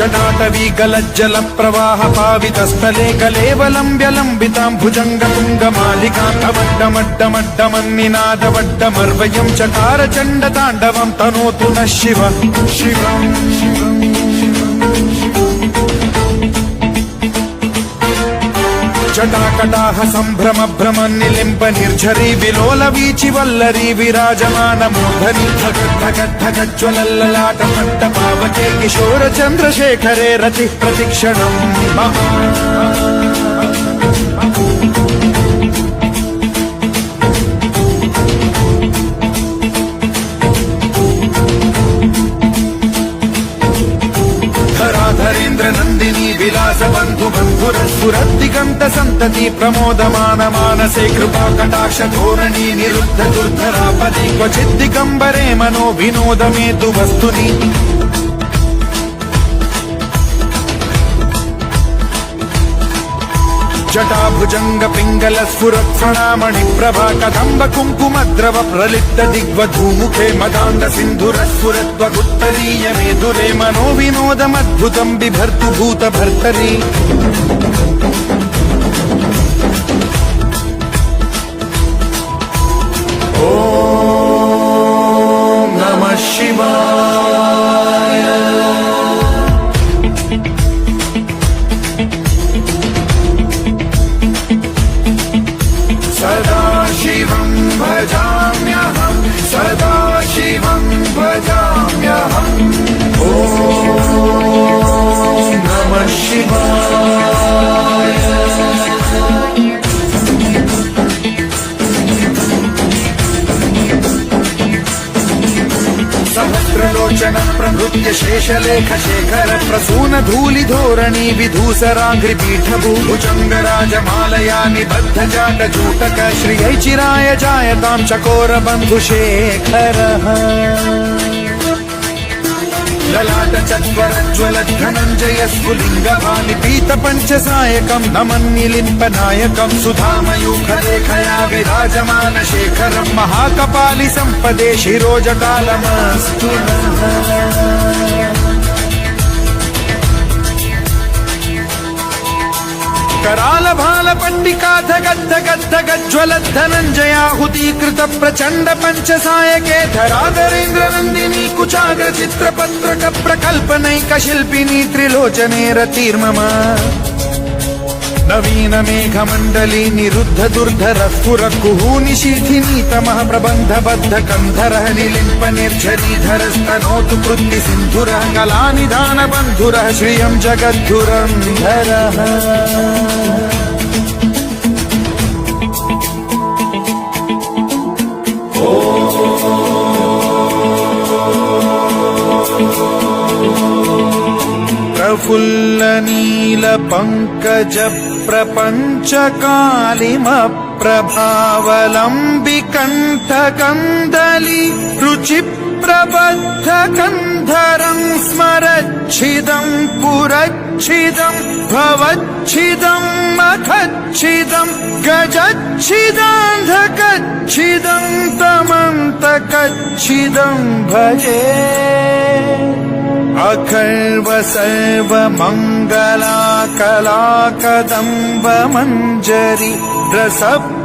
जटाटवी गलज्जल प्रवाह पावितस्थले कलेवलम्ब्यलम्बितां भुजङ्गतुङ्गमालिकान्तमड्डमड्डमड्डमन्निनादवड्डमर्वयं चकार चण्डताण्डवं तनोतु नः शिव शिवम् जटाकटाह सम्भ्रम भ्रम निलिम्ब निर्झरी विलोल वीचि वल्लरी विराजमान मूर्धनि धगद्धगद्धगज्ज्वलल्ललाट पट्ट पावके किशोर चन्द्रशेखरे रतिः प्रतिक्षणम् धरेन्द्र नंदिनी विलास बंधु बंधुरस्फुरद्दिगंत संतति प्रमोदमान मानसे कृपा कटाक्ष धोरणी निरुद्ध दुर्धरापदि क्वचित् दिगंबरे मनो विनोद मेतु वस्तुनि जटाभुजंग पिंगल स्फुरत्फणामणि प्रभा कदंब कुंकुमद्रव प्रलिप्त दिग्वधूमुखे मदान्ध सिंधुर स्फुरत्वगुत्तरीय मेधुरे मनो विनोदमद्भुतं बिभर्तु भूत भर्तरी ओम नमः शिवाय सदा शिवं भजाम्यहं सदा शिवं भजाम्यहम् ॐ नमः शिवाय सहस्रलोचन प्रभृत्य शेषलेख शेखर प्रसून धूलि धोरणी विधूसराघ्रिपीठ भुजंगराजमालया निबद्ध जाट जूटक श्रियै चिराय जायतां चकोर बन्धुशेखरः ललाट चत्वरज्ज्वल धनञ्जय स्फुलिङ्गभानि पीत पञ्चसायकं नमन्निलिम्पनायकं सुधामयूखलेखया विराजमान शेखरं महाकपालि सम्पदे शिरोजटालमस्तु कराल भाल पंडिका धगद्धगद्धगज्ज्वल धनञ्जयाहुतीकृत प्रचण्ड पञ्चसायके धराधरेन्द्र नन्दिनी कुचाग्र चित्रपत्रक प्रकल्पनैक शिल्पिनी त्रिलोचने रतिर्मम नवीन मेघमण्डली निरुद्ध दुर्धर स्फुर कुहूनिशीथिनी तमः प्रबन्ध बद्ध कन्धरः निलिम्प निर्झरीधरस्तनोतु कृत्ति सिन्धुरः कलानिधान बन्धुरः श्रियं जगद्धुरन्धरः प्रफुल्ल नील पंकज प्रपंच कालिम प्रभावलंबि कंठ कंदली रुचि प्रबद्ध कंधरं स्मरच्छिदं पुरच्छिदं भवच्छिदं मखच्छिदं गजच्छिदान्धकच्छिदं तमन्तकच्छिदं भजे अखर्व सर्व मंगला कला कदम्ब मंजरी रस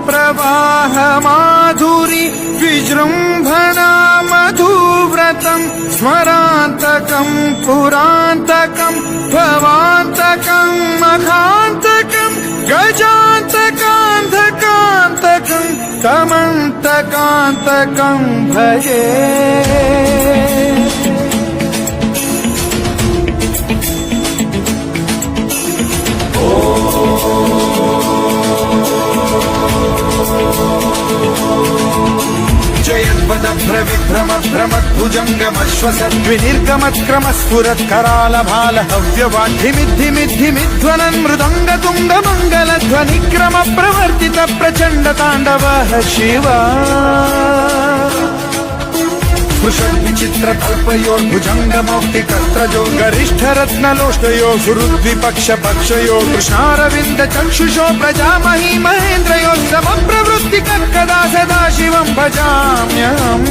प्रवाह माधुरी विजृंभणा मधुव्रतं स्मरान्तकं पुरान्तकं भवान्तकं मखान्तकं गजान्तकान्धकान्तकं तमन्तकान्तकं भजे जयद्वद भ्रविभ्रम भ्रमद्भुजङ्गमश्वसद्विनिर्गमत्क्रम स्फुरत्कराल भाल हव्यवाद्धिमिद्धिमिद्धिमिध्वनन् मृदङ्ग तुङ्ग मङ्गलध्वनिक्रम प्रवर्तित प्रचण्ड ताण्डवः शिवा स्पृशद्विचित्र कल्पयोर्भुजङ्ग मौक्तिकस्त्रजो गरिष्ठ रत्नलोष्टयो गुरुद्विपक्ष पक्षयो कृष्णारविन्द चक्षुषो प्रजामही महेन्द्रयो समप्रवृत्ति कर्कदा सदा शिवं भजाम्यहम्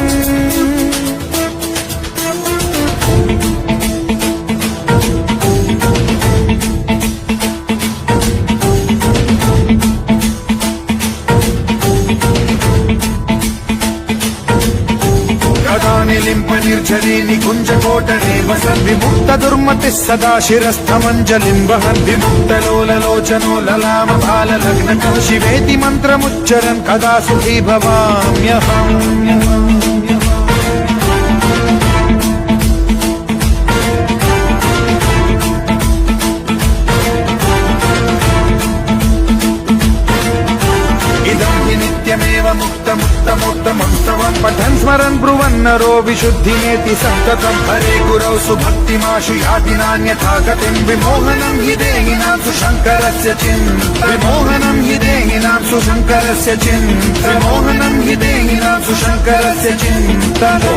चिरन्तने वसन् विमुक्त दुर्मतिः सदा शिरस्थमञ्जलिं वहन् विमुक्तलोललोचनो ललाम बाललग्नकः शिवेति मन्त्रमुच्चरन् कदा सुखी भवाम्यहम् नित्यमेव मुक्तमुत्तमोत्तमं पठन् स्मरन् ब्रुवन्नरो विशुद्धिमेति सन्ततम् हरे गुरौ सुभक्तिमाशु याति नान्यथा गतिं विमोहनं हि देहिनां सुशङ्करस्य विमोहनं हि देहिनां सुशङ्करस्य विमोहनं हि देहिनां सुशङ्करस्य चिन्तनो